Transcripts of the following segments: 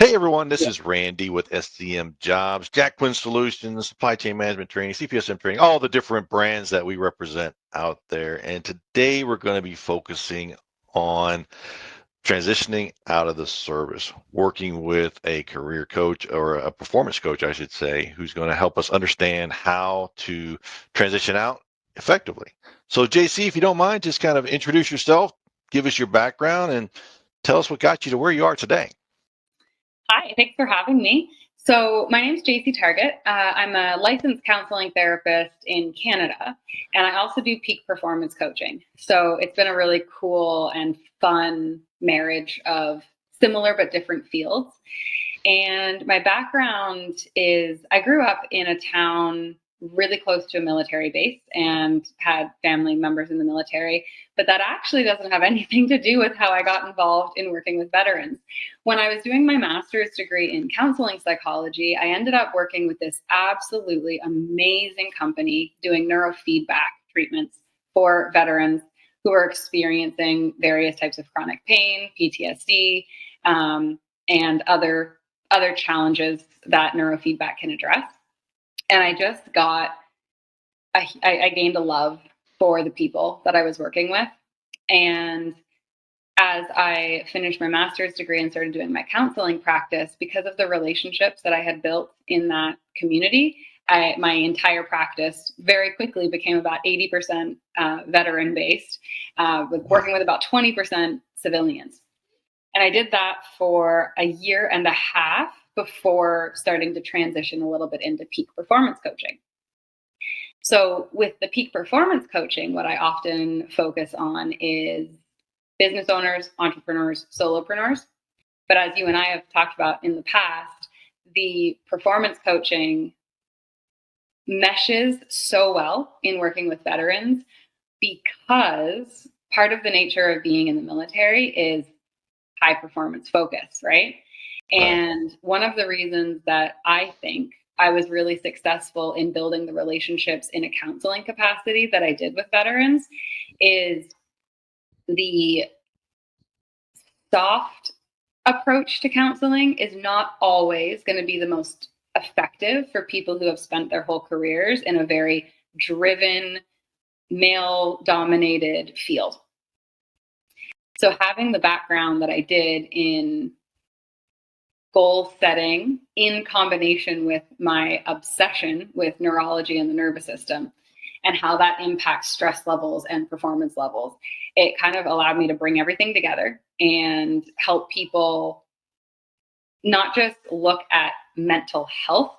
Hey everyone, this is Randy with SCM Jobs, Jack Quinn Solutions, Supply Chain Management Training, CPSM Training, all the different brands that we represent out there. And today we're going to be focusing on transitioning out of the service, working with a career coach or a performance coach, I should say, who's going to help us understand how to transition out effectively. So JC, if you don't mind, just kind of introduce yourself, give us your background, and tell us what got you to where you are today. Hi, thanks for having me. So my name is JC Target. I'm a licensed counseling therapist in Canada, and I also do peak performance coaching. So it's been a really cool and fun marriage of similar but different fields. And my background is I grew up in a town really close to a military base and had family members in the military, but that actually doesn't have anything to do with how I got involved in working with veterans. When I was doing my master's degree in counseling psychology, I ended up working with this absolutely amazing company doing neurofeedback treatments for veterans who are experiencing various types of chronic pain, PTSD, and other challenges that neurofeedback can address. And I just I gained a love for the people that I was working with. And as I finished my master's degree and started doing my counseling practice, because of the relationships that I had built in that community, my entire practice very quickly became about 80% veteran based, with working with about 20% civilians. And I did that for a year and a half before starting to transition a little bit into peak performance coaching. So with the peak performance coaching, what I often focus on is business owners, entrepreneurs, solopreneurs. But as you and I have talked about in the past, the performance coaching meshes so well in working with veterans because part of the nature of being in the military is high performance focus, right? And one of the reasons that I think I was really successful in building the relationships in a counseling capacity that I did with veterans is the soft approach to counseling is not always going to be the most effective for people who have spent their whole careers in a very driven, male dominated field. So having the background that I did in goal setting in combination with my obsession with neurology and the nervous system and how that impacts stress levels and performance levels, it kind of allowed me to bring everything together and help people not just look at mental health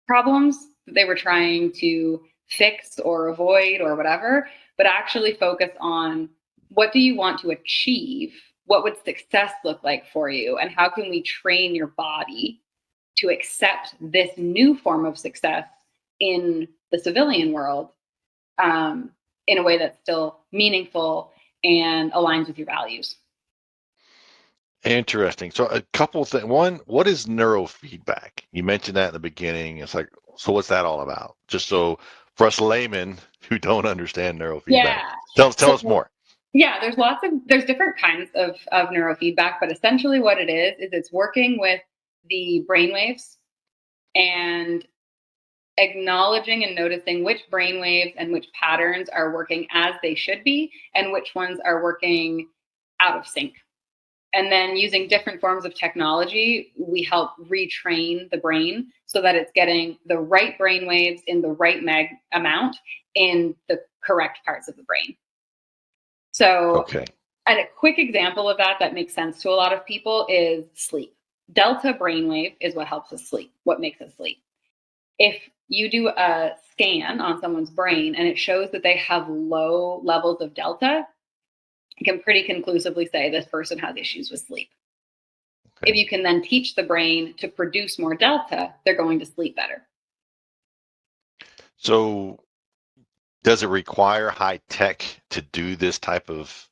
problems that they were trying to fix or avoid or whatever, but actually focus on what do you want to achieve? What would success look like for you? And how can we train your body to accept this new form of success in the civilian world in a way that's still meaningful and aligns with your values? Interesting. So a couple things. One, what is neurofeedback? You mentioned that in the beginning. It's like, so what's that all about? Just so for us laymen who don't understand neurofeedback, Yeah. tell us more. Yeah, there's different kinds of neurofeedback, but essentially what it is it's working with the brainwaves and acknowledging and noticing which brainwaves and which patterns are working as they should be and which ones are working out of sync. And then using different forms of technology, we help retrain the brain so that it's getting the right brainwaves in the right amount in the correct parts of the brain. So, Okay. and a quick example of that makes sense to a lot of people is sleep. Delta brainwave is what helps us sleep, what makes us sleep. If you do a scan on someone's brain and it shows that they have low levels of delta, you can pretty conclusively say this person has issues with sleep. Okay. If you can then teach the brain to produce more delta, they're going to sleep better. So does it require high tech to do this type of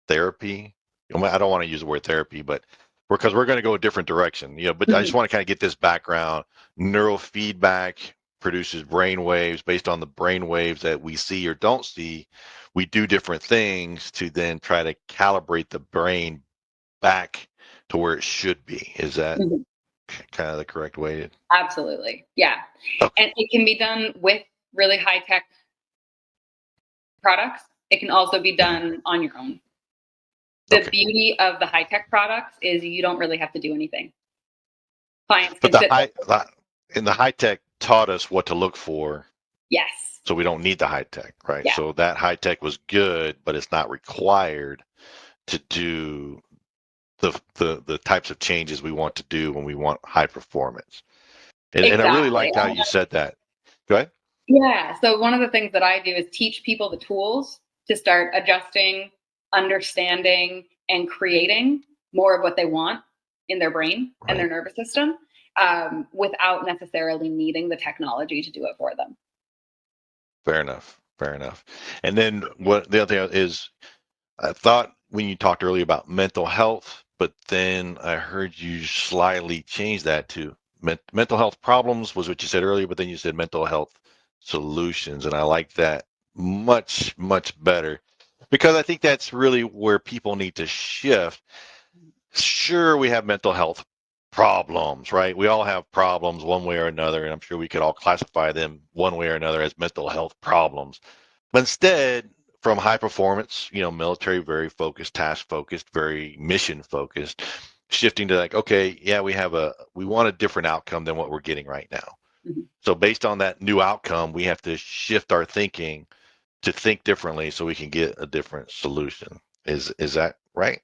therapy? I don't want to use the word therapy, but because we're going to go a different direction, but I just want to kind of get this background. Neurofeedback produces brain waves. Based on the brain waves that we see or don't see, we do different things to then try to calibrate the brain back to where it should be. Is that Mhm. kind of the correct way? Absolutely. Yeah. Okay. And it can be done with really high tech products. It can also be Mhm. done on your own. The Okay. beauty of the high tech products is you don't really have to do anything. Clients But can sit there. in the high tech taught us what to look for, Yes. so we don't need the high tech, right? Yeah. So that high tech was good, but it's not required to do the types of changes we want to do when we want high performance. And I really Exactly. liked how you said that. Go ahead. Yeah. So one of the things that I do is teach people the tools to start adjusting, understanding, and creating more of what they want in their brain and their Right. nervous system, without necessarily needing the technology to do it for them. Fair enough. Fair enough. And then what the other thing is, I thought when you talked earlier about mental health, but then I heard you slightly change that to mental health problems was what you said earlier, but then you said mental health solutions, and I like that much, much better because I think that's really where people need to shift. Sure, we have mental health problems, right? We all have problems one way or another, and I'm sure we could all classify them one way or another as mental health problems. But instead, from high performance, military, very focused, task focused, very mission focused, shifting to like, okay, yeah, we want a different outcome than what we're getting right now. Mhm. So based on that new outcome, we have to shift our thinking to think differently so we can get a different solution. Is that right?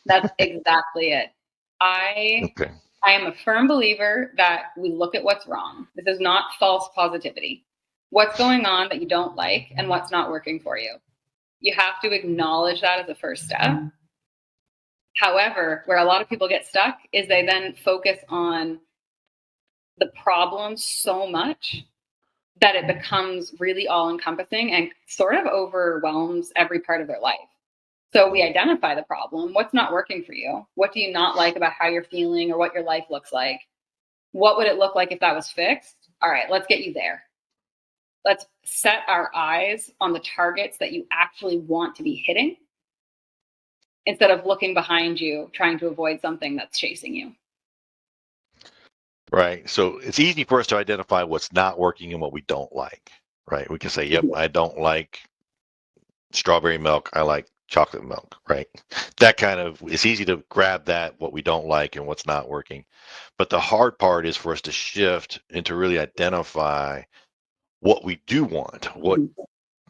That's exactly it. I Okay. I am a firm believer that we look at what's wrong. This is not false positivity. What's going on that you don't like and what's not working for you. You have to acknowledge that as a first step. However, where a lot of people get stuck is they then focus on the problem so much that it becomes really all encompassing and sort of overwhelms every part of their life. So we identify the problem. What's not working for you? What do you not like about how you're feeling or what your life looks like? What would it look like if that was fixed? All right, let's get you there. Let's set our eyes on the targets that you actually want to be hitting instead of looking behind you, trying to avoid something that's chasing you. Right. So it's easy for us to identify what's not working and what we don't like, right? We can say, yep, Mhm. I don't like strawberry milk. I like chocolate milk, right? That kind of, it's easy to grab that, what we don't like and what's not working. But the hard part is for us to shift and to really identify what we do want. What Mhm.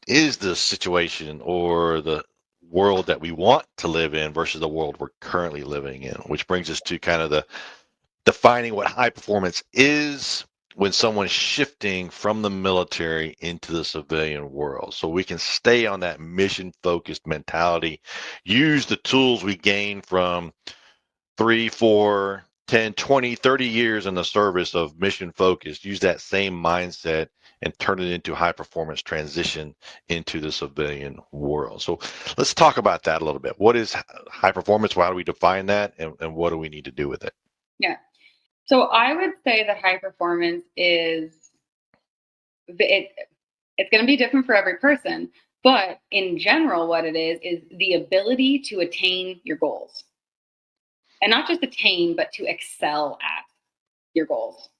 is the situation or the world that we want to live in versus the world we're currently living in, which brings us to kind of the defining what high performance is when someone's shifting from the military into the civilian world. So we can stay on that mission focused mentality, use the tools we gain from 3, 4, 10, 20, 30 years in the service of mission focused, use that same mindset and turn it into high performance transition into the civilian world. So let's talk about that a little bit. What is high performance? Why do we define that? And what do we need to do with it? Yeah. So I would say that high performance is it, it's going to be different for every person, but in general, what it is the ability to attain your goals, and not just attain, but to excel at your goals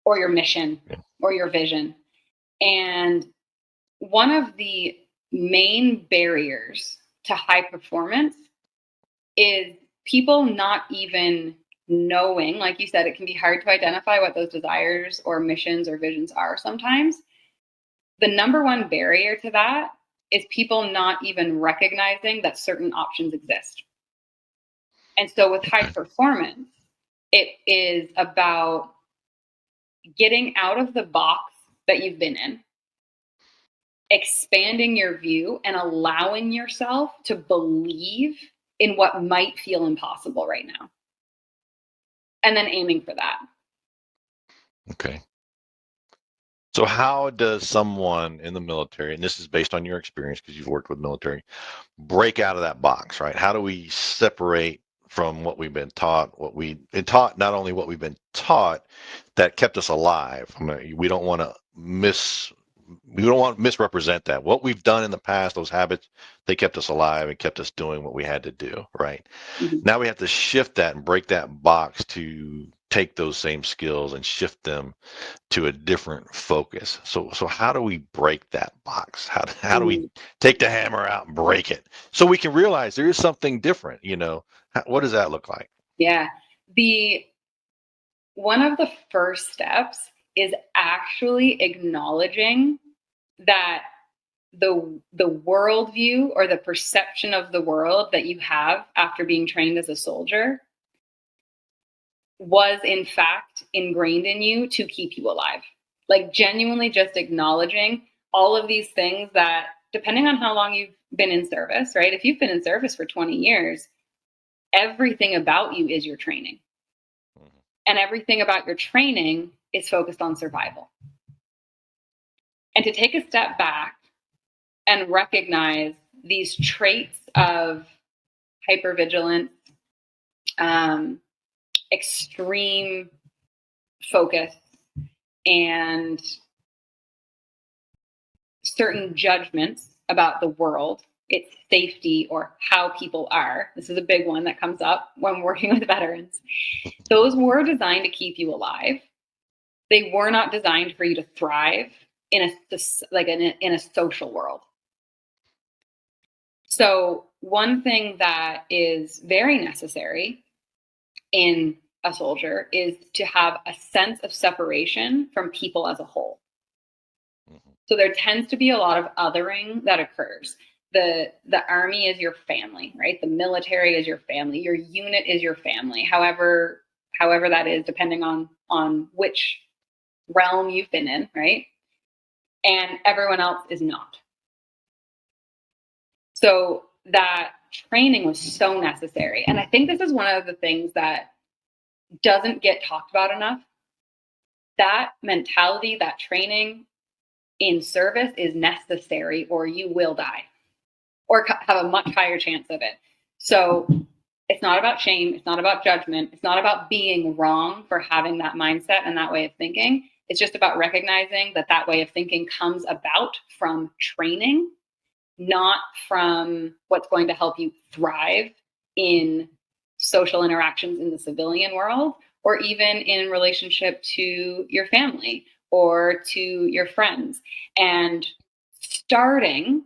or your mission Yeah. or your vision. And one of the main barriers to high performance is people not even knowing, like you said, it can be hard to identify what those desires or missions or visions are sometimes. The number one barrier to that is people not even recognizing that certain options exist. And so with high Okay. performance, it is about getting out of the box that you've been in, expanding your view, and allowing yourself to believe in what might feel impossible right now, and then aiming for that. Okay. So how does someone in the military, and this is based on your experience because you've worked with military, break out of that box, right? How do we separate from what we've been taught, not only what we've been taught that kept us alive. I mean, we don't want to we don't want to misrepresent that. What we've done in the past, those habits, they kept us alive and kept us doing what we had to do, right? Mm-hmm. Now we have to shift that and break that box to take those same skills and shift them to a different focus. So how do we break that box? How do we take the hammer out and break it so we can realize there is something different? What does that look like? Yeah. One of the first steps is actually acknowledging that the worldview or the perception of the world that you have after being trained as a soldier was in fact ingrained in you to keep you alive. Like genuinely just acknowledging all of these things that, depending on how long you've been in service, right? If you've been in service for 20 years, everything about you is your training. And everything about your training is focused on survival. And to take a step back and recognize these traits of hypervigilance, extreme focus, and certain judgments about the world, its safety, or how people are. This is a big one that comes up when working with veterans. Those were designed to keep you alive. They were not designed for you to thrive in a social world. So one thing that is very necessary in a soldier is to have a sense of separation from people as a whole. So there tends to be a lot of othering that occurs. The army is your family, right? The military is your family. Your unit is your family. However that is, depending on which realm you've been in, right? And everyone else is not. So that training was so necessary. And I think this is one of the things that doesn't get talked about enough. That mentality, that training in service is necessary, or you will die or have a much higher chance of it. So it's not about shame. It's not about judgment. It's not about being wrong for having that mindset and that way of thinking. It's just about recognizing that that way of thinking comes about from training, not from what's going to help you thrive in social interactions in the civilian world, or even in relationship to your family or to your friends. And starting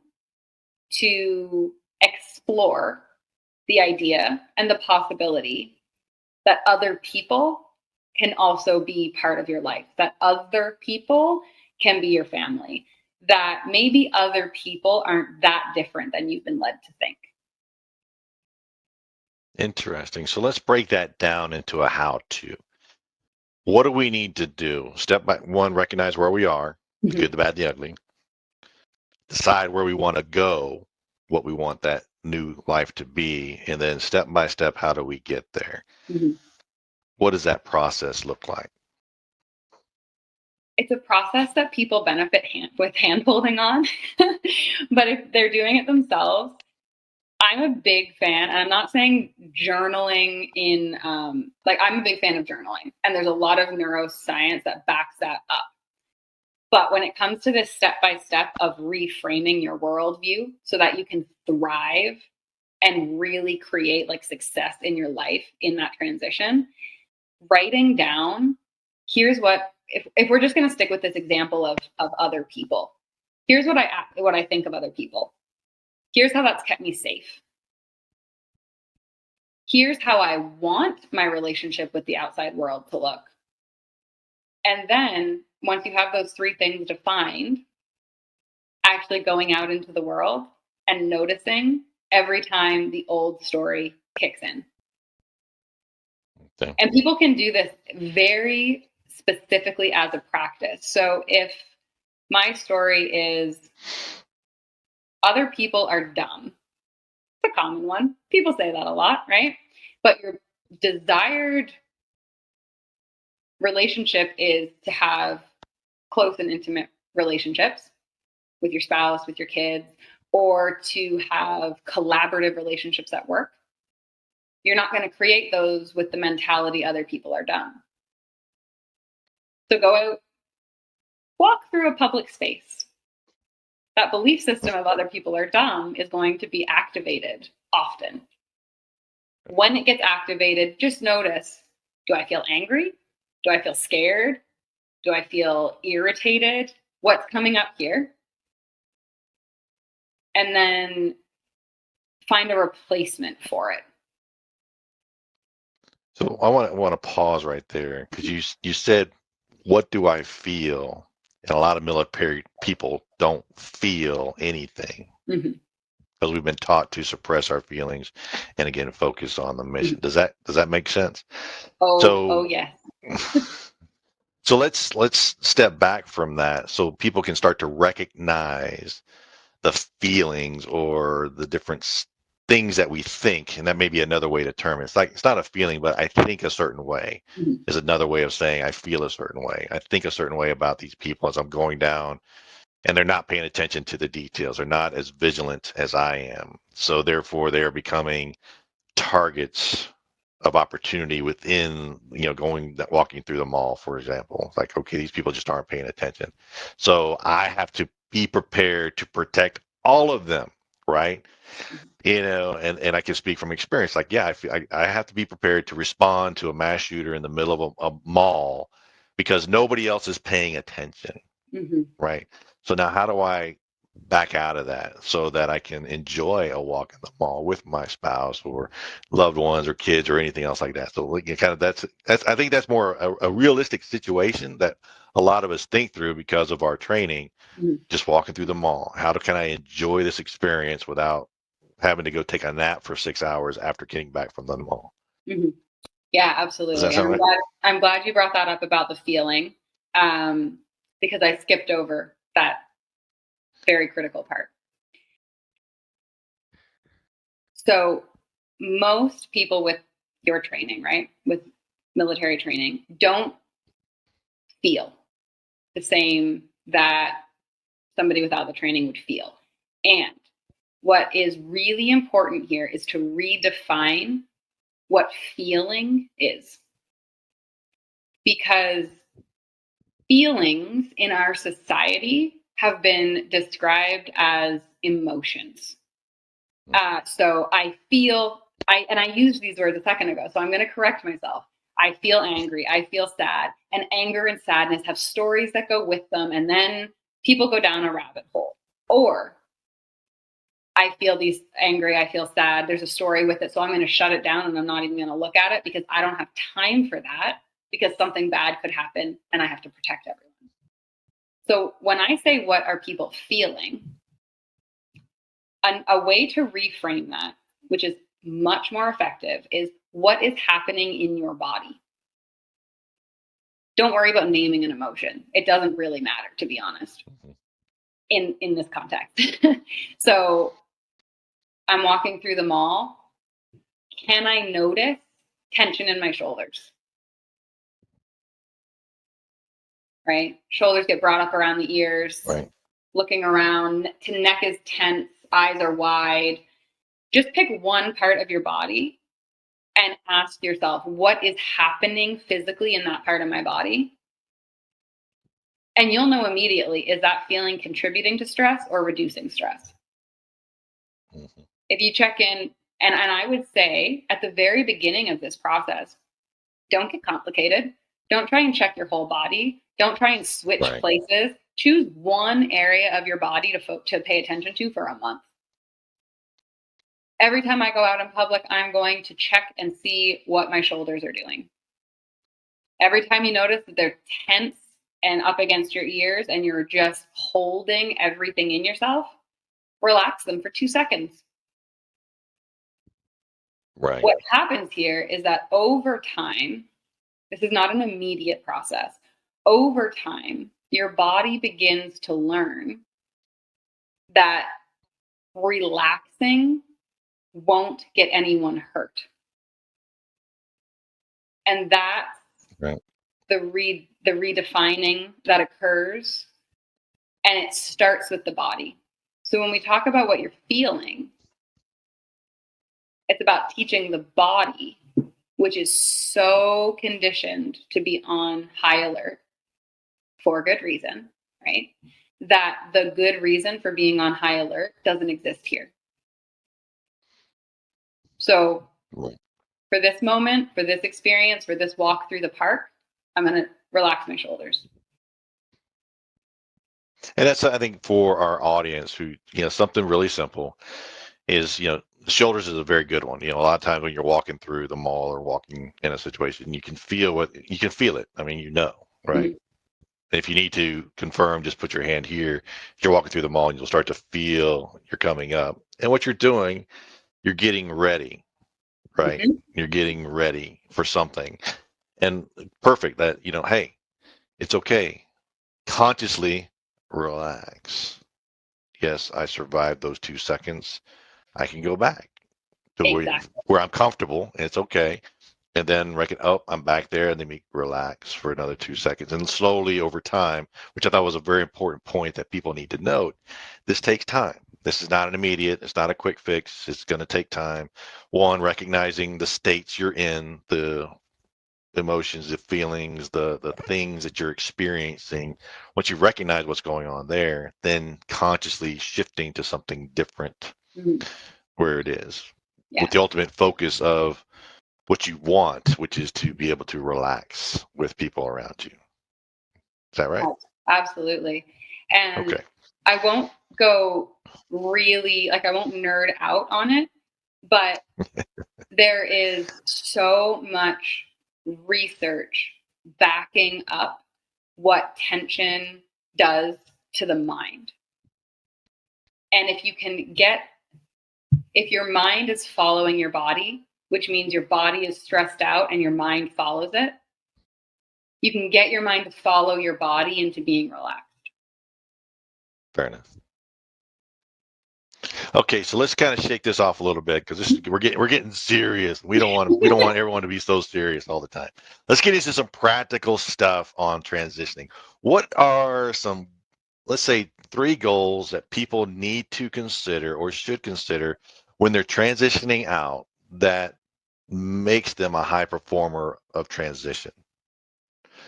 to explore the idea and the possibility that other people can also be part of your life, that other people can be your family, that maybe other people aren't that different than you've been led to think. Interesting. So let's break that down into a how-to. What do we need to do? Step by one, recognize where we are, the good, the bad, the ugly. Decide where we want to go, what we want that new life to be, and then step by step, how do we get there? Mm-hmm. What does that process look like? It's a process that people benefit with hand-holding on. But if they're doing it themselves, I'm a big fan, and I'm not saying journaling in, I'm a big fan of journaling, and there's a lot of neuroscience that backs that up. But when it comes to this step-by-step of reframing your worldview so that you can thrive and really create success in your life in that transition, writing down, here's what, if we're just going to stick with this example of other people, here's what I think of other people. Here's how that's kept me safe. Here's how I want my relationship with the outside world to look. And then once you have those three things defined, actually going out into the world and noticing every time the old story kicks in. Okay. And people can do this very specifically as a practice. So if my story is other people are dumb, it's a common one. People say that a lot, right? But your desired relationship is to have close and intimate relationships with your spouse, with your kids, or to have collaborative relationships at work. You're not going to create those with the mentality other people are dumb. So go out, walk through a public space, that belief system of other people are dumb is going to be activated often. When it gets activated, just notice, do I feel angry? Do I feel scared? Do I feel irritated? What's coming up here? And then find a replacement for it. So I want to pause right there because you said, what do I feel? And a lot of military people don't feel anything because we've been taught to suppress our feelings and again focus on the mission. Does that make sense? Oh yes. So let's step back from that so people can start to recognize the feelings or the different things that we think, and that may be another way to term it. It's like it's not a feeling, but I think a certain way is another way of saying I feel a certain way. I think a certain way about these people as I'm going down, and they're not paying attention to the details. They're not as vigilant as I am, so therefore they're becoming targets of opportunity within, walking through the mall, for example. It's like, okay, these people just aren't paying attention. So I have to be prepared to protect all of them, right? And I can speak from experience. Like, yeah, I have to be prepared to respond to a mass shooter in the middle of a mall because nobody else is paying attention, right? So now how do I back out of that so that I can enjoy a walk in the mall with my spouse or loved ones or kids or anything else like that? So kind of that's I think that's more a realistic situation that a lot of us think through because of our training. Just walking through the mall, can I enjoy this experience without having to go take a nap for 6 hours after getting back from the mall? Yeah, Does that absolutely. sound right? I'm glad you brought that up about the feeling, because I skipped over that very critical part. So most people with your training, right, with military training, don't feel the same that somebody without the training would feel. And what is really important here is to redefine what feeling is. Because feelings in our society have been described as emotions. So I feel, and I used these words a second ago, so I'm going to correct myself. I feel angry, I feel sad, and anger and sadness have stories that go with them, and then people go down a rabbit hole. Or I feel these angry, I feel sad, there's a story with it, so I'm going to shut it down and I'm not even going to look at it because I don't have time for that because something bad could happen and I have to protect everyone. So when I say what are people feeling, a way to reframe that, which is much more effective, is what is happening in your body. Don't worry about naming an emotion. It doesn't really matter, to be honest, in this context. So I'm walking through the mall. Can I notice tension in my shoulders? Right? Shoulders get brought up around the ears. Right. Looking around, neck is tense, eyes are wide. Just pick one part of your body and ask yourself, what is happening physically in that part of my body? And you'll know immediately, is that feeling contributing to stress or reducing stress? If you check in, and I would say at the very beginning of this process, don't get complicated. Don't try and check your whole body. Don't try and switch places. Choose one area of your body to pay attention to for a month. Every time I go out in public, I'm going to check and see what my shoulders are doing. Every time you notice that they're tense and up against your ears and you're just holding everything in yourself, relax them for 2 seconds. Right. What happens here is that over time, this is not an immediate process. Over time, your body begins to learn that relaxing won't get anyone hurt. And that's the redefining that occurs, and it starts with the body. So when we talk about what you're feeling, it's about teaching the body, which is so conditioned to be on high alert for good reason, right? that the good reason for being on high alert doesn't exist here. So for this moment, for this experience, for this walk through the park, I'm going to relax my shoulders. And that's, I think, for our audience who, something really simple is, the shoulders is a very good one. A lot of times when you're walking through the mall or walking in a situation, you can feel it. I mean, right? Mm-hmm. If you need to confirm, just put your hand here. If you're walking through the mall and you'll start to feel you're coming up. And what you're doing, you're getting ready, right? Mm-hmm. You're getting ready for something. And perfect that, hey, it's okay. Consciously relax. Yes, I survived those 2 seconds. I can go back to Exactly. where I'm comfortable. And it's okay. And then I'm back there, and then we relax for another 2 seconds. And slowly over time, which I thought was a very important point that people need to note, this takes time. This is not an immediate, it's not a quick fix. It's going to take time. One, recognizing the states you're in, the emotions, the feelings, the things that you're experiencing. Once you recognize what's going on there, then consciously shifting to something different where it is, with the ultimate focus of what you want, which is to be able to relax with people around you. Is that right? Absolutely. And Okay. I won't go really, I won't nerd out on it, but there is so much research backing up what tension does to the mind. And if your mind is following your body, which means your body is stressed out and your mind follows it, you can get your mind to follow your body into being relaxed. Fair enough. Okay, so let's kind of shake this off a little bit because we're getting serious. We don't want everyone to be so serious all the time. Let's get into some practical stuff on transitioning. What are some, let's say, 3 goals that people need to consider or should consider when they're transitioning out that makes them a high performer of transition?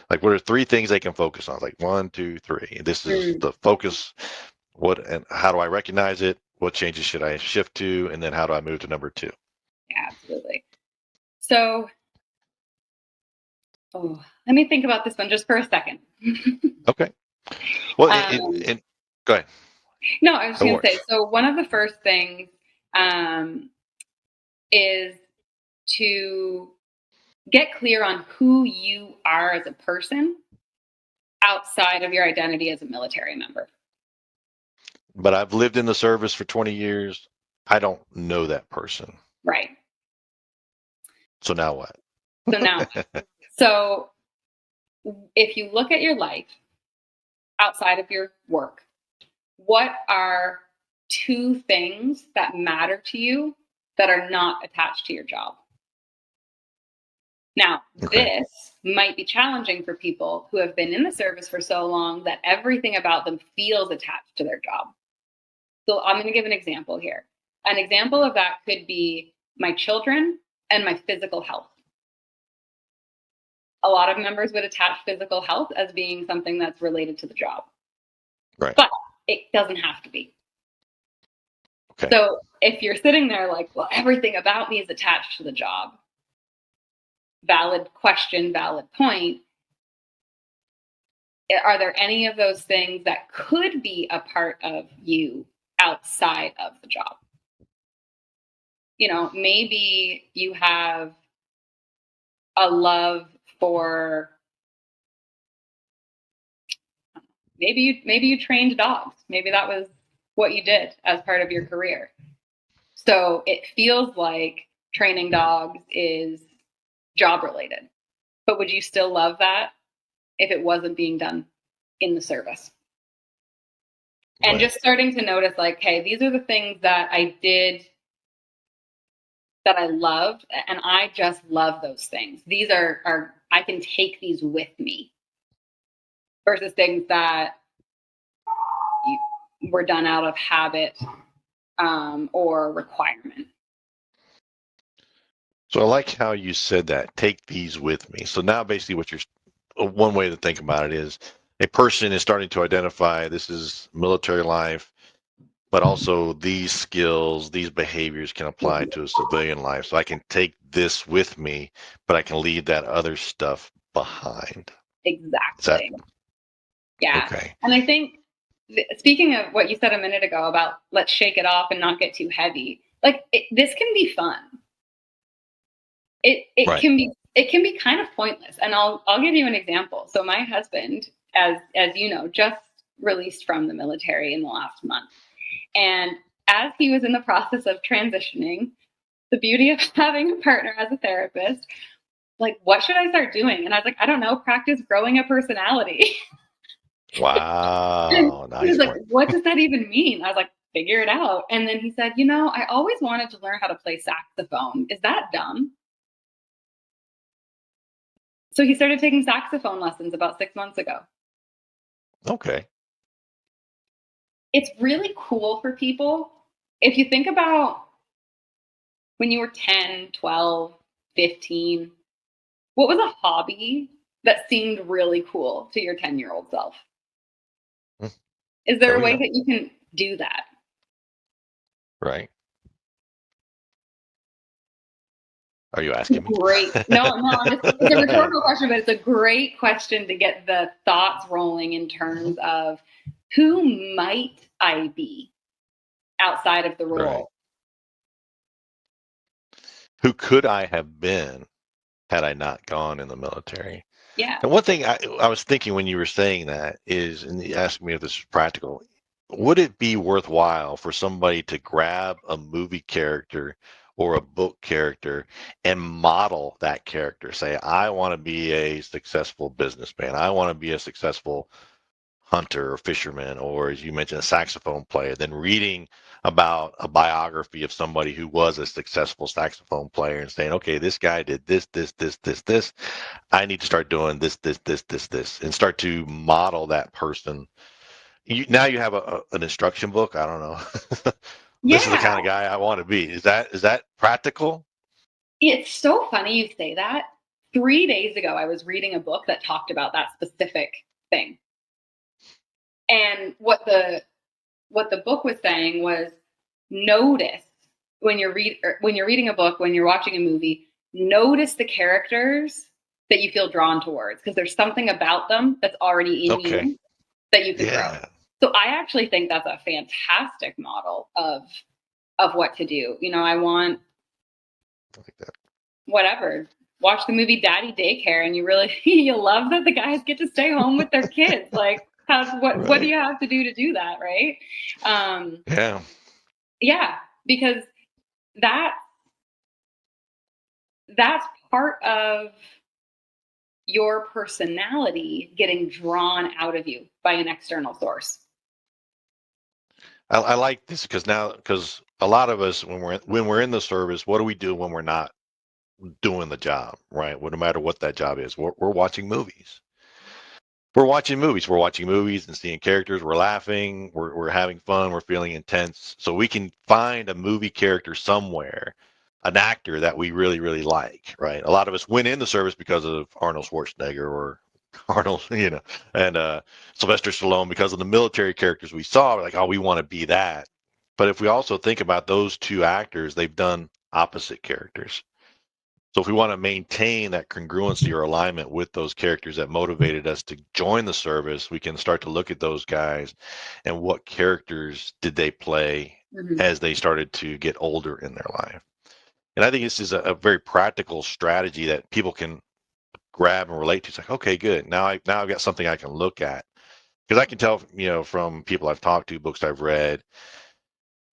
Like, what are 3 things they can focus on? Like 1, 2, 3. This is the focus. What and how do I recognize it? What changes should I shift to? And then how do I move to number 2? Yeah, absolutely. So, let me think about this one just for a second. Okay. Well, and go ahead. No, I was just No going to say, worries. so one of the first things is to get clear on who you are as a person outside of your identity as a military member. But I've lived in the service for 20 years. I don't know that person. Right. So now what? So if you look at your life outside of your work, what are 2 things that matter to you that are not attached to your job? Now, this might be challenging for people who have been in the service for so long that everything about them feels attached to their job. So I'm going to give an example here. An example of that could be my children and my physical health. A lot of members would attach physical health as being something that's related to the job. Right. But it doesn't have to be. Okay. So if you're sitting there like, well, everything about me is attached to the job, valid question, valid point. Are there any of those things that could be a part of you outside of the job? Maybe you have a love for, maybe you trained dogs. Maybe that was what you did as part of your career. So it feels like training dogs is job related. But would you still love that if it wasn't being done in the service? And just starting to notice, like, hey, these are the things that I did that I loved, and I just love those things. These are I can take these with me, versus things that were done out of habit or requirement. So I like how you said that. Take these with me. So now basically one way to think about it is a person is starting to identify this is military life, but also these skills, these behaviors can apply to a civilian life. So I can take this with me, but I can leave that other stuff behind. Is that Exactly. Yeah. okay? And I think, speaking of what you said a minute ago about let's shake it off and not get too heavy, like this can be fun. It Right. can be kind of pointless. And I'll give you an example. So my husband, as you know, just released from the military in the last month. And as he was in the process of transitioning, the beauty of having a partner as a therapist, like, what should I start doing? And I was like, I don't know, practice growing a personality. And Wow. he was Nice like, one. what does that even mean? I was like, figure it out. And then he said, I always wanted to learn how to play saxophone. Is that dumb? So he started taking saxophone lessons about 6 months ago. Okay. It's really cool for people. If you think about when you were 10, 12, 15, what was a hobby that seemed really cool to your 10-year-old self? Mm, Is there there a we way go. that you can do that? Right. Are you asking me? Great. No, no, it's a rhetorical question, but it's a great question to get the thoughts rolling in Mhm. terms of who might I be outside of the Right. role? Who could I have been had I not gone in the military? Yeah. And one thing I was thinking when you were saying that is, and you asked me if this is practical, would it be worthwhile for somebody to grab a movie character or a book character and model that character? Say, I want to be a successful businessman. I want to be a successful hunter or fisherman, or as you mentioned, a saxophone player, then reading about a biography of somebody who was a successful saxophone player and saying, okay, this guy did this. I need to start doing this, and start to model that person. Now you have an instruction book. I don't know. This is the Yeah. kind of guy I want to be. Is that practical? It's so funny you say that. 3 days ago, I was reading a book that talked about that specific thing. And what the book was saying was notice when you're reading a book, when you're watching a movie, notice the characters that you feel drawn towards because there's something about them that's already in Okay. you that you could grow. Yeah. So I actually think that's a fantastic model of what to do. I want I like that. whatever. Watch the movie Daddy Daycare and you really you love that the guys get to stay home with their kids. Like what do Right. you have to do to do that, right? Um Yeah. yeah, because that that's part of your personality getting drawn out of you by an external source. I like this because a lot of us when we're in the service, what do we do when we're not doing the job, right? Well, no matter what that job is, we're watching movies. We're watching movies and seeing characters. We're laughing. We're having fun. We're feeling intense. So we can find a movie character somewhere, an actor that we really, really like, right? A lot of us went in the service because of Arnold Schwarzenegger or Arnold, and Sylvester Stallone because of the military characters we saw. We're like, oh, we want to be that. But if we also think about those two actors, they've done opposite characters. So if we want to maintain that congruency or alignment with those characters that motivated us to join the service, we can start to look at those guys and what characters did they play Mhm. as they started to get older in their life. And I think this is a very practical strategy that people can grab and relate to. It's like, okay, good. Now I've got something I can look at because I can tell, from people I've talked to, books I've read,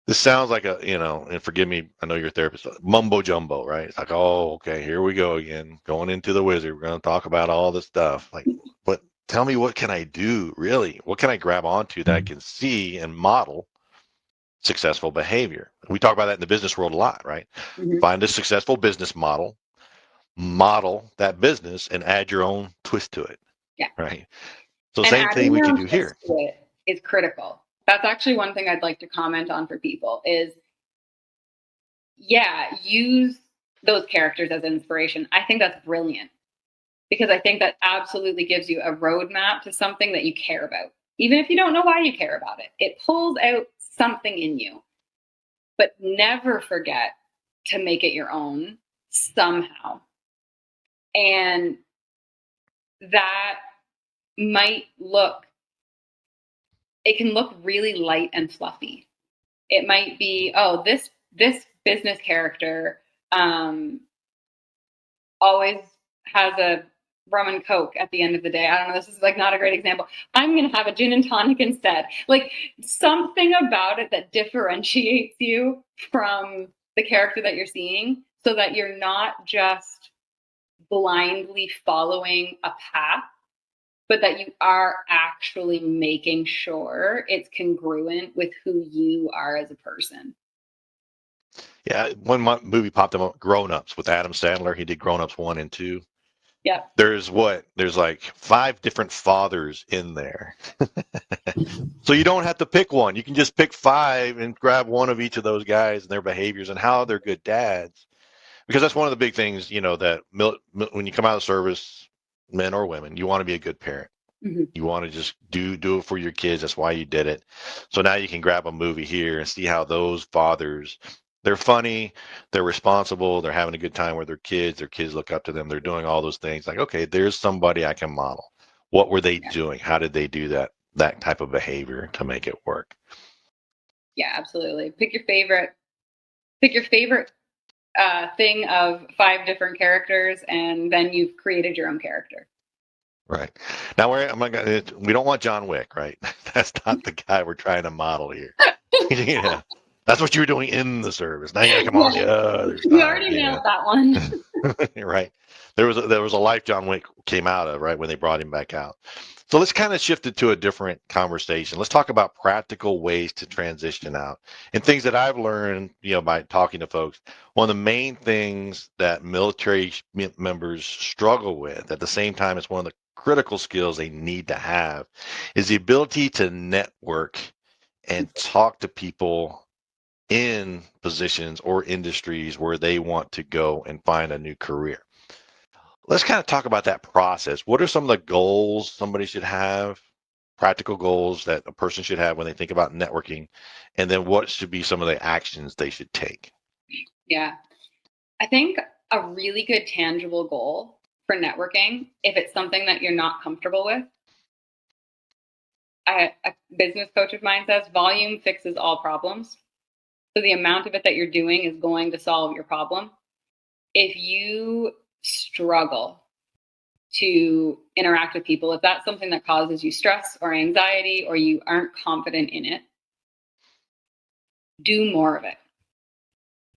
this sounds like and forgive me, I know you're a therapist, mumbo jumbo, right? It's like, oh, okay, here we go again, going into the wizard. We're going to talk about all this stuff. Like, but tell me, what can I do, really? What can I grab onto that I can see and model successful behavior? We talk about that in the business world a lot, right? Mhm. Find a successful business model that business, and add your own twist to it, Yeah. right? So, And same thing adding we your can own do twist here. to it is critical. That's actually one thing I'd like to comment on for people is, yeah, use those characters as inspiration. I think that's brilliant. because I think that absolutely gives you a roadmap to something that you care about. Even if you don't know why you care about it, it pulls out something in you. But never forget to make it your own somehow. And that might look, it can look really light and fluffy. It might be, oh, this business character always has a rum and coke at the end of the day. I don't know, this is like not a great example. I'm going to have a gin and tonic instead. Like something about it that differentiates you from the character that you're seeing, so that you're not just blindly following a path, but that you are actually making sure it's congruent with who you are as a person. Yeah, one movie popped up, Grown Ups, with Adam Sandler. He did Grown Ups 1 and 2. Yeah. There's like 5 different fathers in there. So you don't have to pick one. You can just pick 5 and grab one of each of those guys and their behaviors and how they're good dads. Because that's one of the big things, that when you come out of service, men or women, you want to be a good parent. Mm-hmm. You want to just do it for your kids. That's why you did it. So now you can grab a movie here and see how those fathers, they're funny, they're responsible, they're having a good time with their kids look up to them, they're doing all those things. Like, okay, there's somebody I can model. What were they doing? How did they do that type of behavior to make it work? Yeah, absolutely. Pick your favorite thing of 5 different characters, and then you've created your own character. Right. Now we don't want John Wick, right? That's not the guy we're trying to model here. Yeah. That's what you were doing in the service. Now you gotta come on the other You side, already nailed that one. Right. There was a life John Wick came out of, right, when they brought him back out. So let's kind of shift it to a different conversation. Let's talk about practical ways to transition out and things that I've learned, by talking to folks. One of the main things that military members struggle with, at the same time, it's one of the critical skills they need to have, is the ability to network and talk to people in positions or industries where they want to go and find a new career. Let's kind of talk about that process. What are some of the goals somebody should have, practical goals that a person should have when they think about networking? And then what should be some of the actions they should take? Yeah. I think a really good tangible goal for networking, if it's something that you're not comfortable with, a business coach of mine says volume fixes all problems. So the amount of it that you're doing is going to solve your problem. If you struggle to interact with people, if that's something that causes you stress or anxiety, or you aren't confident in it, do more of it.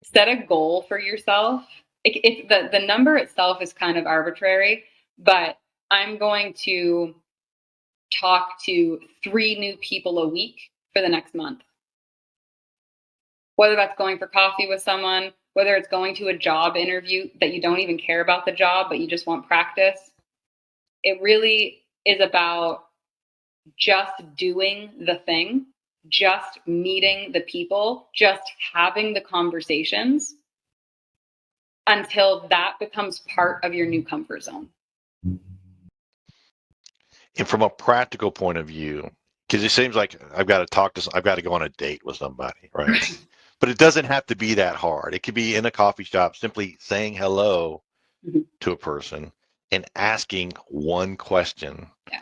Set a goal for yourself. The number itself is kind of arbitrary, but I'm going to talk to 3 new people a week for the next month. Whether that's going for coffee with someone, whether it's going to a job interview that you don't even care about the job, but you just want practice. It really is about just doing the thing, just meeting the people, just having the conversations until that becomes part of your new comfort zone. And from a practical point of view, because it seems like I've got to go on a date with somebody, right? But it doesn't have to be that hard. It could be in a coffee shop, simply saying hello to a person and asking one question. Yeah.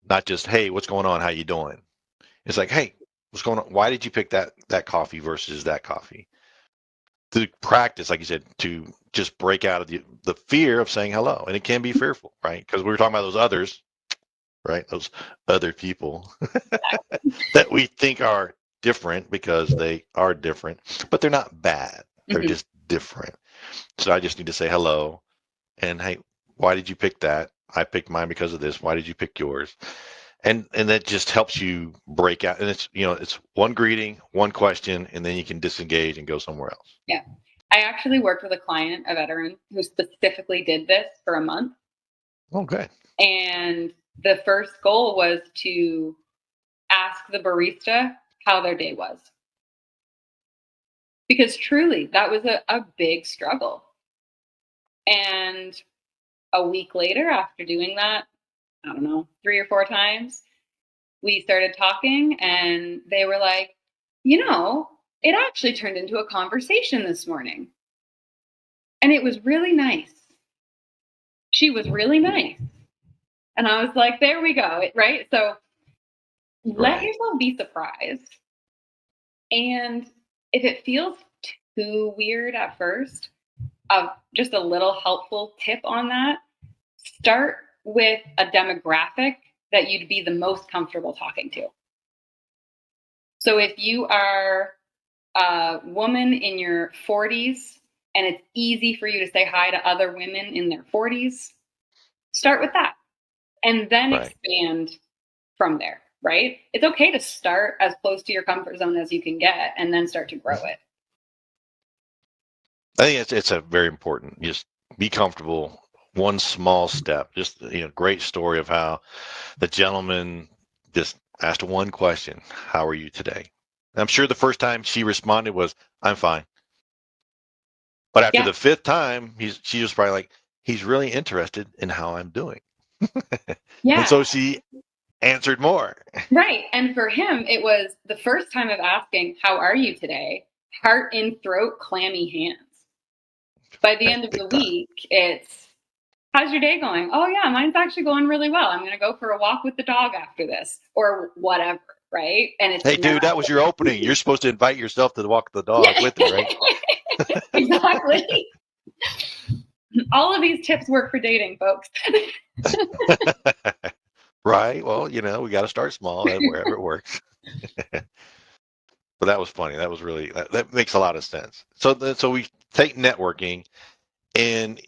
Not just, hey, what's going on? How you doing? It's like, hey, what's going on? Why did you pick that coffee versus that coffee? To practice, like you said, to just break out of the fear of saying hello. And it can be fearful, right? Because we were talking about those others, right? Those other people that we think are different because they are different, but they're not bad. They're just different. So I just need to say hello and, hey, why did you pick that? I picked mine because of this. Why did you pick yours? And that just helps you break out. And it's one greeting, one question, and then you can disengage and go somewhere else. Yeah. I actually worked with a client, a veteran, who specifically did this for a month. Oh, good. And the first goal was to ask the barista how their day was. Because truly, that was a big struggle. And a week later, after doing that, I don't know, 3 or 4 times, we started talking and they were like, it actually turned into a conversation this morning. And it was really nice. She was really nice. And I was like, there we go. Right. So let yourself be surprised. And if it feels too weird at first, just a little helpful tip on that, start with a demographic that you'd be the most comfortable talking to. So if you are a woman in your 40s and it's easy for you to say hi to other women in their 40s, start with that and then expand from there, right? It's okay to start as close to your comfort zone as you can get and then start to grow it. I think it's a very important. Just be comfortable. One small step. Just great story of how the gentleman just asked one question: "How are you today?" I'm sure the first time she responded was, "I'm fine." But after the fifth time, she was probably like, "He's really interested in how I'm doing." And so she answered more. Right. And for him, it was the first time of asking, "How are you today?" Heart in throat, clammy hands. By the end of the week, it's, "How's your day going?" "Oh, yeah, mine's actually going really well. I'm going to go for a walk with the dog after this," or whatever. Right. And it's, "Hey, dude, that was your opening. You're supposed to invite yourself to walk the dog with him, right?" Exactly. All of these tips work for dating, folks. Right. Well, we got to start small wherever it works. But that was funny. That was really, that makes a lot of sense. So we take networking and,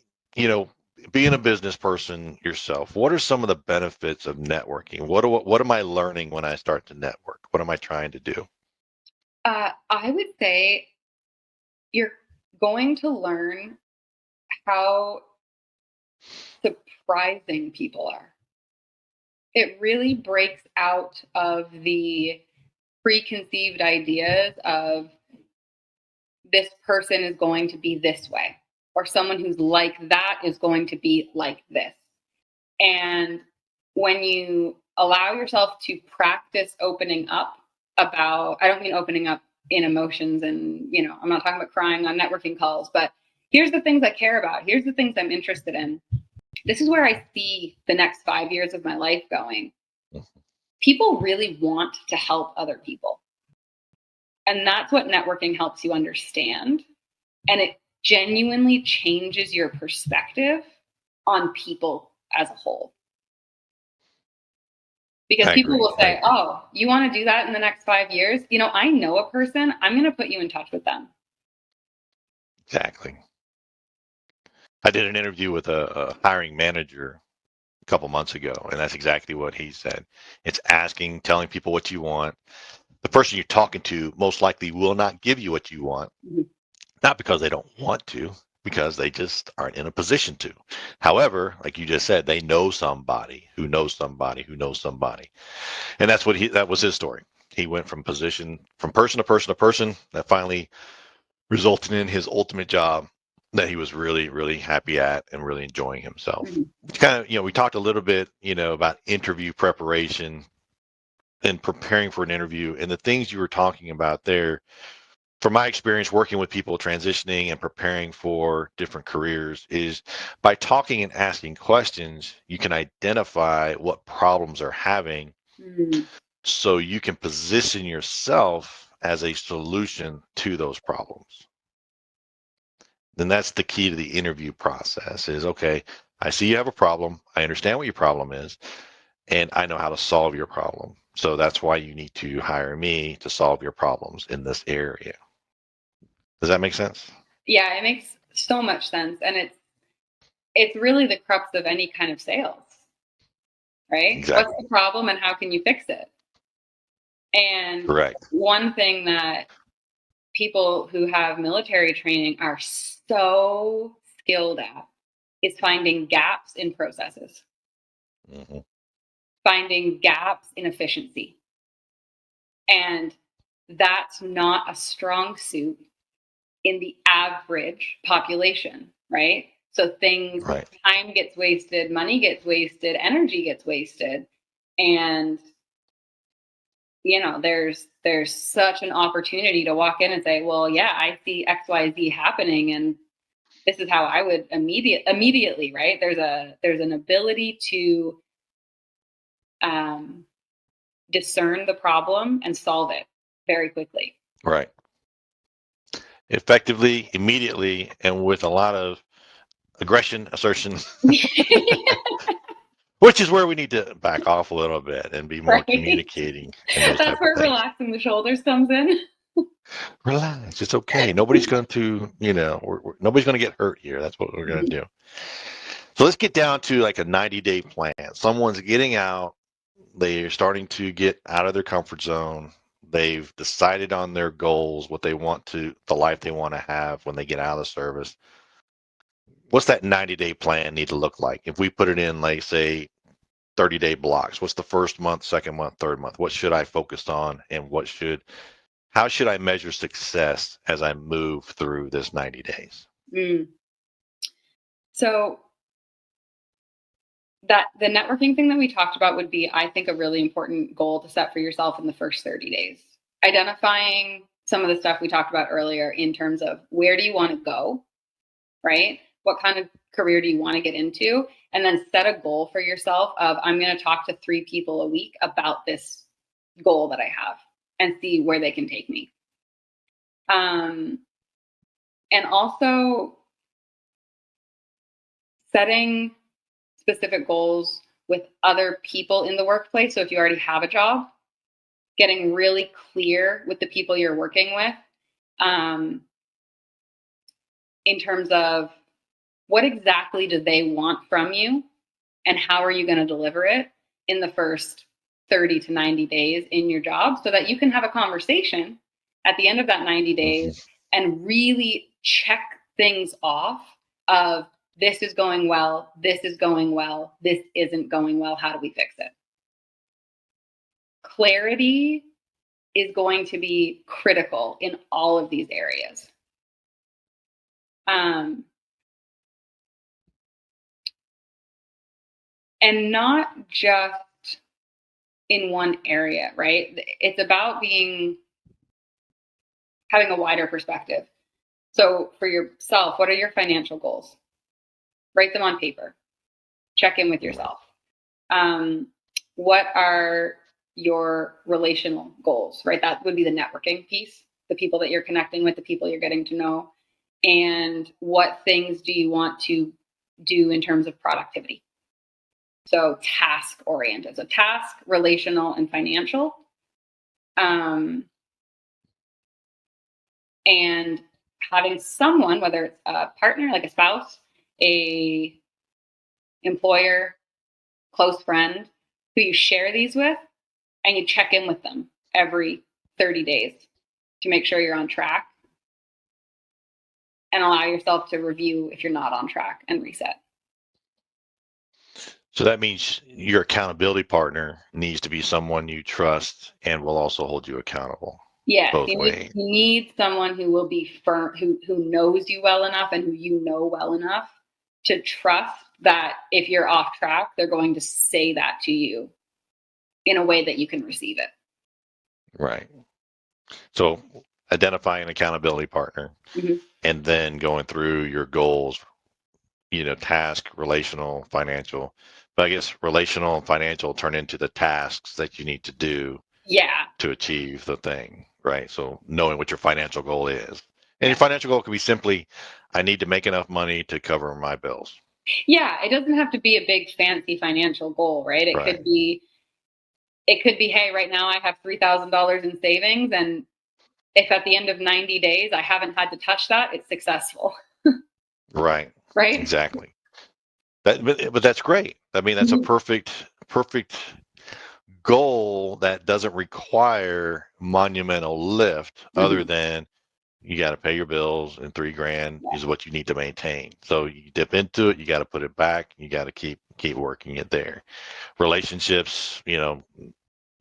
being a business person yourself, what are some of the benefits of networking? What am I learning when I start to network? What am I trying to do? I would say you're going to learn how surprising people are. It really breaks out of the preconceived ideas of this person is going to be this way, or someone who's like that is going to be like this. And when you allow yourself to practice opening up about, I don't mean opening up in emotions and, I'm not talking about crying on networking calls, but here's the things I care about. Here's the things I'm interested in. This is where I see the next 5 years of my life going. People really want to help other people. And that's what networking helps you understand. And it genuinely changes your perspective on people as a whole. Because people will say, "Oh, you want to do that in the next 5 years? I know a person. I'm going to put you in touch with them." Exactly. I did an interview with a hiring manager a couple months ago, and that's exactly what he said. It's telling people what you want. The person you're talking to most likely will not give you what you want, not because they don't want to, because they just aren't in a position to. However, like you just said, they know somebody who knows somebody who knows somebody. And that was his story. He went from person to person to person that finally resulted in his ultimate job that he was really, really happy at and really enjoying himself. It's kind of, we talked a little bit, about interview preparation and preparing for an interview, and the things you were talking about there, from my experience working with people transitioning and preparing for different careers, is by talking and asking questions, you can identify what problems are having so you can position yourself as a solution to those problems. Then that's the key to the interview process is, okay, I see you have a problem. I understand what your problem is, and I know how to solve your problem. So that's why you need to hire me to solve your problems in this area. Does that make sense? Yeah, it makes so much sense. And it's really the crux of any kind of sales, right? Exactly. What's the problem and how can you fix it? And Correct. one thing that people who have military training are so skilled at is finding gaps in processes, finding gaps in efficiency. And that's not a strong suit in the average population, right? So things, Right. time gets wasted, money gets wasted, energy gets wasted. And, there's such an opportunity to walk in and say, well, yeah, I see XYZ happening, and this is how I would immediately, right? There's an ability to discern the problem and solve it very quickly. Right. Effectively, immediately, and with a lot of aggression, assertion, which is where we need to back off a little bit and be more Right. communicating and those That's type of where things. relaxing the shoulders comes in. Relax. It's okay. Nobody's going to, nobody's going to get hurt here. That's what we're going to do. So let's get down to like a 90-day plan. Someone's getting out. They're starting to get out of their comfort zone. They've decided on their goals, what they want to, the life they want to have when they get out of the service. What's that 90-day plan need to look like? If we put it in, like, say, 30-day blocks, what's the first month, second month, third month? What should I focus on, and how should I measure success as I move through this 90 days? So that the networking thing that we talked about would be, I think, a really important goal to set for yourself in the first 30 days. Identifying some of the stuff we talked about earlier in terms of where do you want to go, right? What kind of career do you want to get into? And then set a goal for yourself of, I'm going to talk to 3 people a week about this goal that I have and see where they can take me. And also setting specific goals with other people in the workplace. So if you already have a job, getting really clear with the people you're working with in terms of what exactly do they want from you and how are you going to deliver it in the first 30 to 90 days in your job, so that you can have a conversation at the end of that 90 days and really check things off of, this is going well, this is going well, this isn't going well, how do we fix it? Clarity is going to be critical in all of these areas. And not just in one area, right? It's about having a wider perspective. So for yourself, what are your financial goals? Write them on paper. Check in with yourself. What are your relational goals, right? That would be the networking piece, the people that you're connecting with, the people you're getting to know. And what things do you want to do in terms of productivity? So task oriented. So task, relational, and financial. And having someone, whether it's a partner, like a spouse, a employer, close friend, who you share these with, and you check in with them every 30 days to make sure you're on track, and allow yourself to review if you're not on track and reset. So that means your accountability partner needs to be someone you trust and will also hold you accountable. Yes, both you ways. need someone who will be firm, who knows you well enough and who you know well enough to trust that if you're off track, they're going to say that to you in a way that you can receive it. Right. So identifying an accountability partner, and then going through your goals, task, relational, financial. But I guess relational and financial turn into the tasks that you need to do to achieve the thing, right? So knowing what your financial goal is. And your financial goal could be simply, I need to make enough money to cover my bills. Yeah, it doesn't have to be a big fancy financial goal, right? It could be, hey, right now I have $3,000 in savings, and if at the end of 90 days I haven't had to touch that, it's successful. Right. Right? Exactly. But that's great. I mean, that's a perfect goal that doesn't require monumental lift, other than you got to pay your bills, and $3,000 is what you need to maintain. So you dip into it, you got to put it back, you got to keep working it there. Relationships,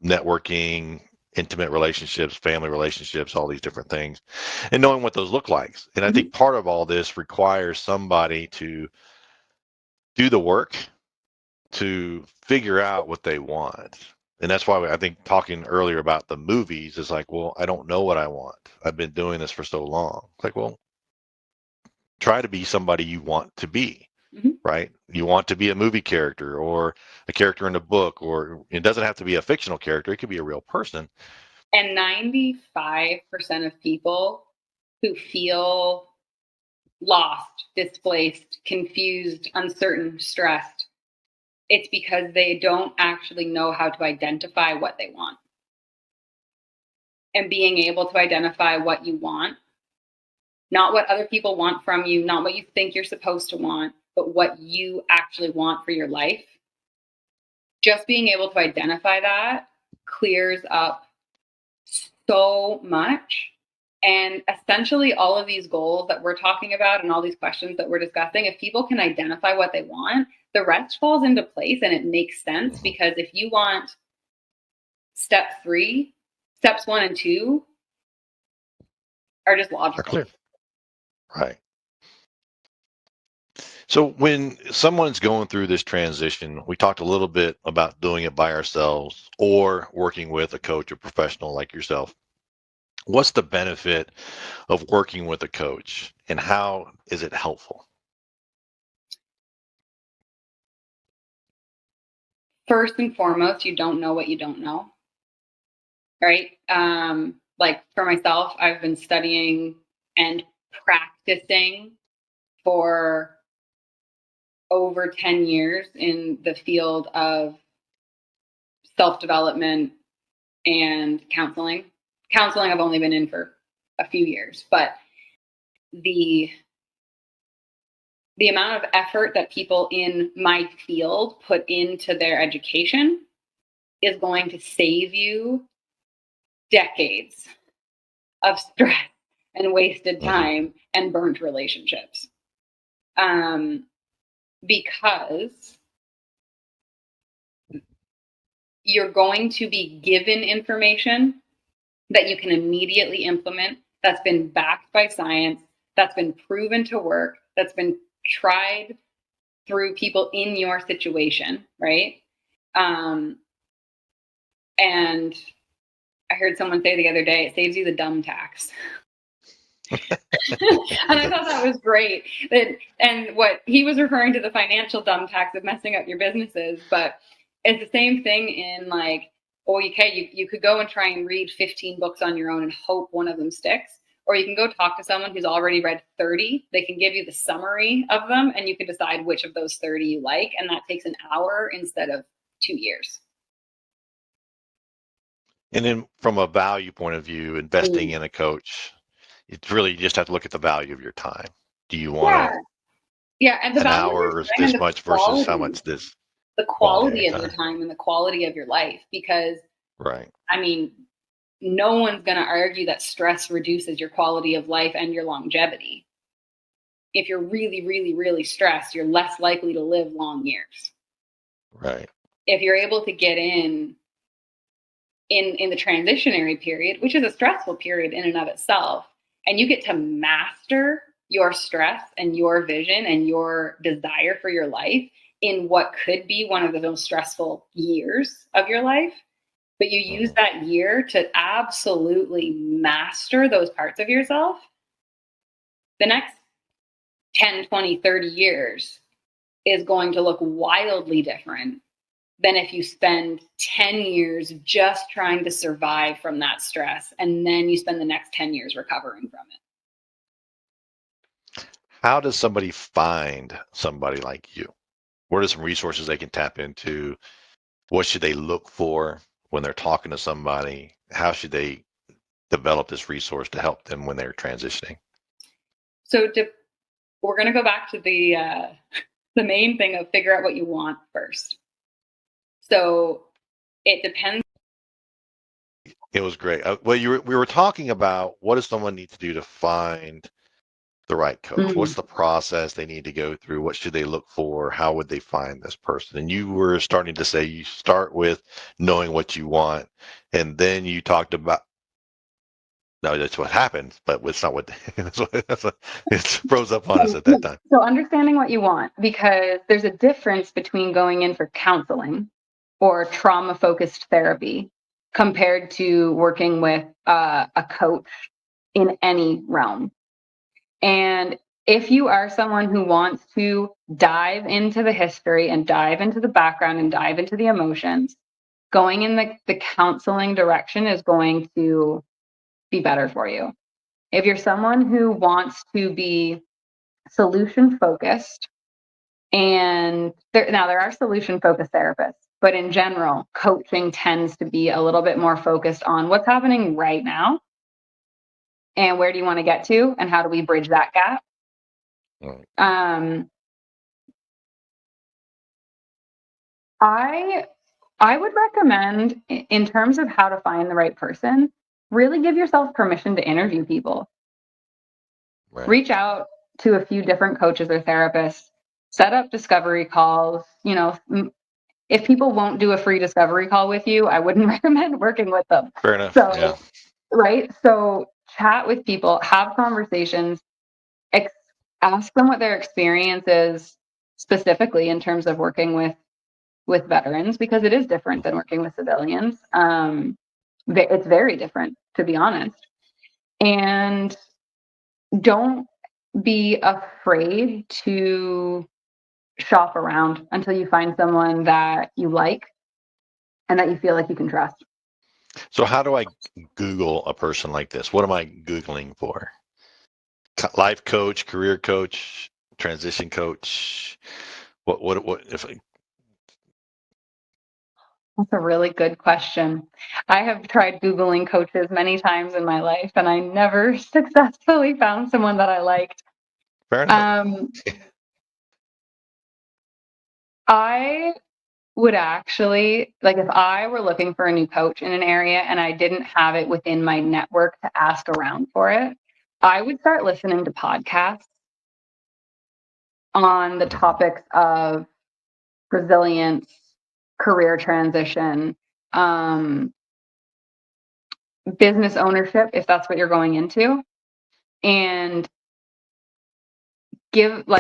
networking, intimate relationships, family relationships, all these different things, and knowing what those look like. And I Mhm. think part of all this requires somebody to do the work to figure out what they want. And that's why I think talking earlier about the movies is like, well, I don't know what I want. I've been doing this for so long. It's like, well, try to be somebody you want to be, Mhm. right? You want to be a movie character or a character in a book, or it doesn't have to be a fictional character. It could be a real person. And 95% of people who feel lost, displaced, confused, uncertain, stressed, it's because they don't actually know how to identify what they want. And being able to identify what you want, not what other people want from you, not what you think you're supposed to want, but what you actually want for your life. Just being able to identify that clears up so much. And essentially, all of these goals that we're talking about and all these questions that we're discussing, if people can identify what they want, the rest falls into place and it makes sense. Because if you want step 3, steps 1 and 2 are just Are logical. clear. Right. So when someone's going through this transition, we talked a little bit about doing it by ourselves or working with a coach or professional like yourself. What's the benefit of working with a coach and how is it helpful? First and foremost, you don't know what you don't know, right? Like for myself, I've been studying and practicing for over 10 years in the field of self-development and counseling. Counseling I've only been in for a few years, but the amount of effort that people in my field put into their education is going to save you decades of stress and wasted Mm-hmm. time and burnt relationships. Because you're going to be given information that you can immediately implement, that's been backed by science, that's been proven to work, that's been tried through people in your situation, right? Um, and I heard someone say the other day, it saves you the dumb tax. And I thought that was great. And what he was referring to the financial dumb tax of messing up your businesses, but it's the same thing in like, oh, okay, you could go and try and read 15 books on your own and hope one of them sticks. Or you can go talk to someone who's already read 30. They can give you the summary of them and you can decide which of those 30 you like. And that takes an hour instead of 2 years. And then from a value point of view, investing in a coach, it's really you just have to look at the value of your time. Do you want Yeah. Yeah. And the an value of your hour is time and this much versus how much this the quality of your quality of your time? time and the quality of your life. Because, Right. I mean, no one's going to argue that stress reduces your quality of life and your longevity. If you're really, really, really stressed, you're less likely to live long years. Right. If you're able to get in the transitionary period, which is a stressful period in and of itself, and you get to master your stress and your vision and your desire for your life in what could be one of the most stressful years of your life, but you use Mm-hmm. that year to absolutely master those parts of yourself, the next 10, 20, 30 years is going to look wildly different than if you spend 10 years just trying to survive from that stress and then you spend the next 10 years recovering from it. How does somebody find somebody like you? What are some resources they can tap into? What should they look for when they're talking to somebody? How should they develop this resource to help them when they're transitioning? So we're going to go back to the main thing of figure out what you want first. So it depends. It was great. Well, we were talking about what does someone need to do to find the right coach? Mm. What's the process they need to go through? What should they look for? How would they find this person? And you were starting to say you start with knowing what you want, and then you talked about no, that's what happened, but it's not what it froze up on us So, at that time. so understanding what you want, because there's a difference between going in for counseling or trauma focused therapy compared to working with a coach in any realm. And if you are someone who wants to dive into the history and dive into the background and dive into the emotions, going in the counseling direction is going to be better for you. If you're someone who wants to be solution focused, and there are solution focused therapists, but in general, coaching tends to be a little bit more focused on what's happening right now and where do you want to get to and how do we bridge that gap. Mm. Um, I would recommend, in terms of how to find the right person, really give yourself permission to interview people. Right. Reach out to a few different coaches or therapists, set up discovery calls. If people won't do a free discovery call with you, I wouldn't recommend working with them. Fair enough. Yeah. So, right? So, chat with people, have conversations, ex- ask them what their experience is specifically in terms of working with veterans, because it is different than working with civilians. It's very different, to be honest. And don't be afraid to shop around until you find someone that you like and that you feel like you can trust. So how do I Google a person like this? What am I Googling for? Life coach, career coach, transition coach. What if That's a really good question. I have tried Googling coaches many times in my life, and I never successfully found someone that I liked. fair enough. Um, I would actually, like, if I were looking for a new coach in an area and I didn't have it within my network to ask around for it, I would start listening to podcasts on the Mhm. topics of resilience, career transition, um, business ownership, if that's what you're going into, and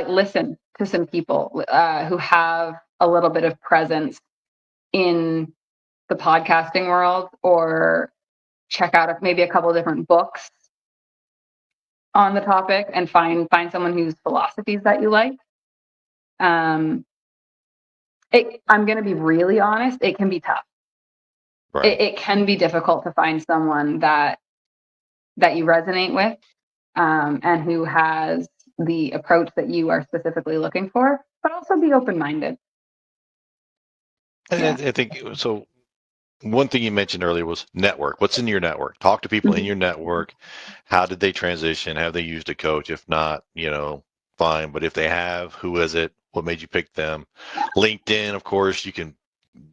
listen to some people who have a little bit of presence in the podcasting world, or check out maybe a couple of different books on the topic and find someone whose philosophies that you like. Um, I'm going to be really honest. It can be tough. Right. It can be difficult to find someone that you resonate with, and who has the approach that you are specifically looking for, but also be open minded. Yeah. And I think so. One thing you mentioned earlier was network. What's in your network? Talk to people in Mhm. your network. How did they transition? Have they used a coach? If not, fine. But if they have, who is it? What made you pick them? LinkedIn, of course, you can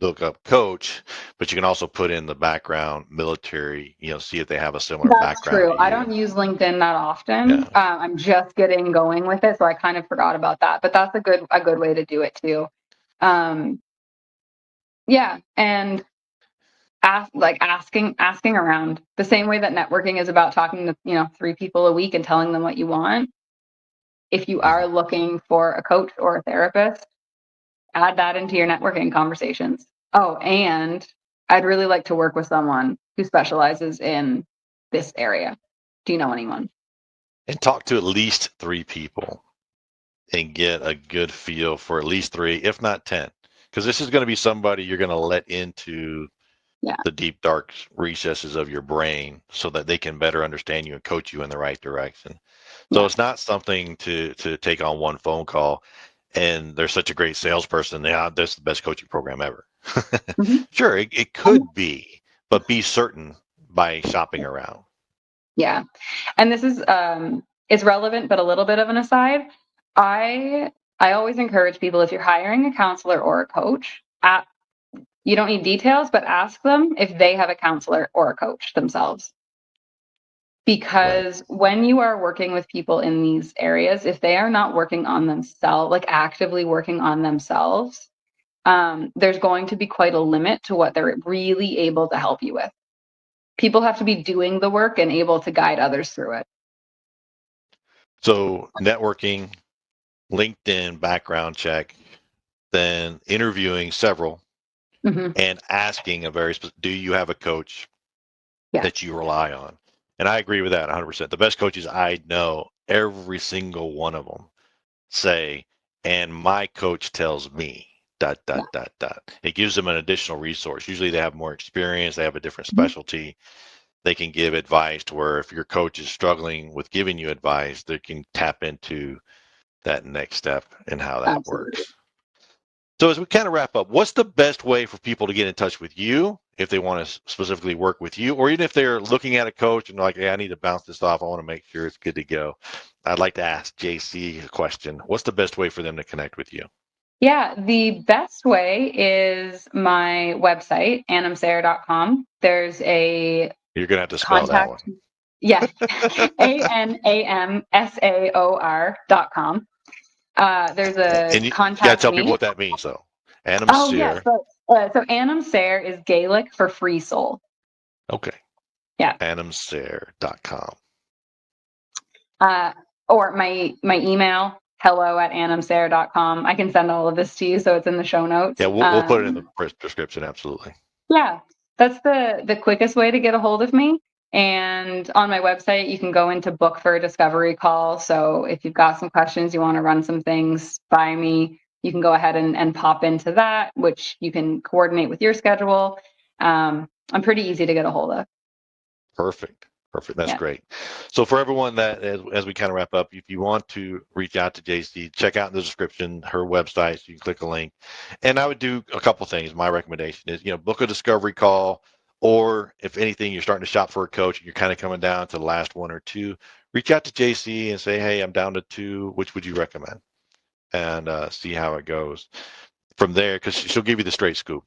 look up coach, but you can also put in the background military, see if they have a similar That's background true. to I you. don't use LinkedIn that often. Yeah. I'm just getting going with it, so I kind of forgot about that. But that's a good way to do it too. Um, yeah, and asking around the same way that networking is about talking to 3 people a week and telling them what you want. If you Mhm. are looking for a coach or a therapist, add that into your networking conversations. Oh, and I'd really like to work with someone who specializes in this area. Do you know anyone? And talk to at least 3 people and get a good feel for at least three, if not 10. Because this is going to be somebody you're going to let into Yeah. the deep, dark recesses of your brain so that they can better understand you and coach you in the right direction. So Yeah. it's not something to take on one phone call. And they're such a great salesperson. Yeah, that's the best coaching program ever. Mhm. Sure, it could be, but be certain by shopping around. Yeah. And this is relevant, but a little bit of an aside. I always encourage people, if you're hiring a counselor or a coach, you don't need details, but ask them if they have a counselor or a coach themselves. Because when you are working with people in these areas, if they are not working on themselves, like actively working on themselves, there's going to be quite a limit to what they're really able to help you with. People have to be doing the work and able to guide others through it. So networking, LinkedIn background check, then interviewing several Mm-hmm. and asking do you have a coach Yeah. that you rely on? And I agree with that 100%. The best coaches I know, every single one of them say, and my coach tells me, dot, Yeah. dot, dot, dot. It gives them an additional resource. Usually they have more experience, they have a different Mm-hmm. specialty. They can give advice to where if your coach is struggling with giving you advice, they can tap into that next step and how that Absolutely. works. So as we kind of wrap up, what's the best way for people to get in touch with you if they want to specifically work with you, or even if they're looking at a coach and like, hey, I need to bounce this off. I want to make sure it's good to go. I'd like to ask JC a question. What's the best way for them to connect with you? Yeah, the best way is my website, anamsayer.com. There's a You're going to have to spell that one. contact. Yeah, ANAMSAOR.com. There's a And you got to contact tell people me. what that means, though. Adam Oh, yes. Sear. So Anam Sayer is Gaelic for free soul. Okay. Yeah. AdamSayer.com. Or my email, hello@anamsayer.com. I can send all of this to you, so it's in the show notes. Yeah, we'll put it in the description. Absolutely. Yeah, that's the quickest way to get a hold of me. And on my website, you can go into book for a discovery call. So if you've got some questions, you want to run some things by me, you can go ahead and pop into that, which you can coordinate with your schedule. I'm pretty easy to get a hold of. Perfect. Perfect. That's Yeah. great. So for everyone that, as we kind of wrap up, if you want to reach out to JC, check out in the description her website. So you can click a link. And I would do a couple things. My recommendation is, book a discovery call, or if anything, you're starting to shop for a coach and you're kind of coming down to the last one or two, reach out to JC and say, hey, I'm down to two. Which would you recommend? And see how it goes from there, because she'll give you the straight scoop.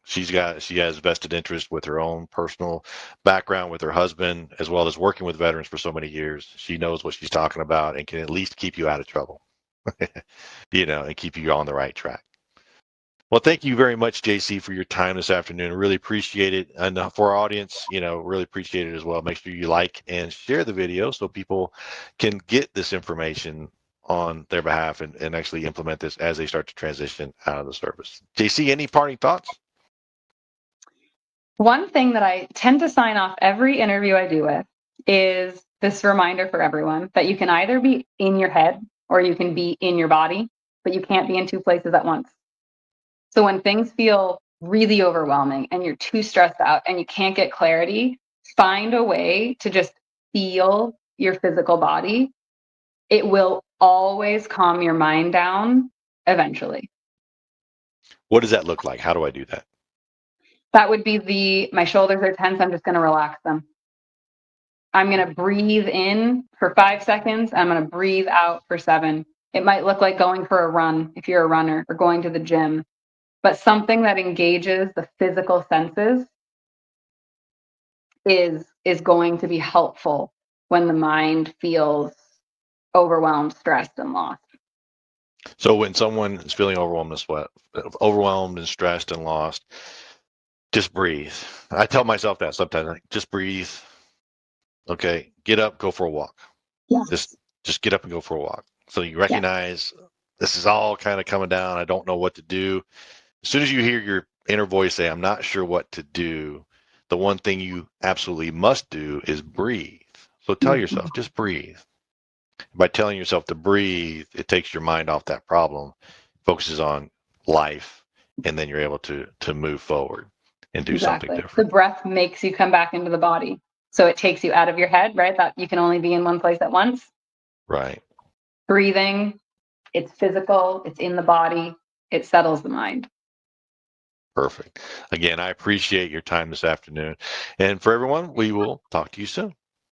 She has vested interest with her own personal background with her husband, as well as working with veterans for so many years. She knows what she's talking about and can at least keep you out of trouble, and keep you on the right track. Well, thank you very much, JC, for your time this afternoon. Really appreciate it. And for our audience, really appreciate it as well. Make sure you like and share the video so people can get this information on their behalf and actually implement this as they start to transition out of the service. JC, any parting thoughts? One thing that I tend to sign off every interview I do with is this reminder for everyone that you can either be in your head or you can be in your body, but you can't be in two places at once. So when things feel really overwhelming and you're too stressed out and you can't get clarity, find a way to just feel your physical body. It will always calm your mind down eventually. What does that look like? How do I do that? That would be my shoulders are tense. I'm just going to relax them. I'm going to breathe in for 5 seconds. I'm going to breathe out for 7. It might look like going for a run if you're a runner, or going to the gym, but something that engages the physical senses is going to be helpful when the mind feels overwhelmed, stressed, and lost. So when someone is feeling overwhelmed and stressed and lost, just breathe. I tell myself that sometimes, like, just breathe. Okay, get up, go for a walk. Yes. Just get up and go for a walk. So you Yeah. recognize this is all kind of coming down. I don't know what to do. As soon as you hear your inner voice say, I'm not sure what to do, the one thing you absolutely must do is breathe. So tell yourself, just breathe. By telling yourself to breathe, it takes your mind off that problem, focuses on life, and then you're able to move forward and do something Exactly. The different. breath makes you come back into the body. So it takes you out of your head, right? That you can only be in one place at once. Right. Breathing, it's physical, it's in the body, it settles the mind. Perfect. Again, I appreciate your time this afternoon. And for everyone, we will talk to you soon.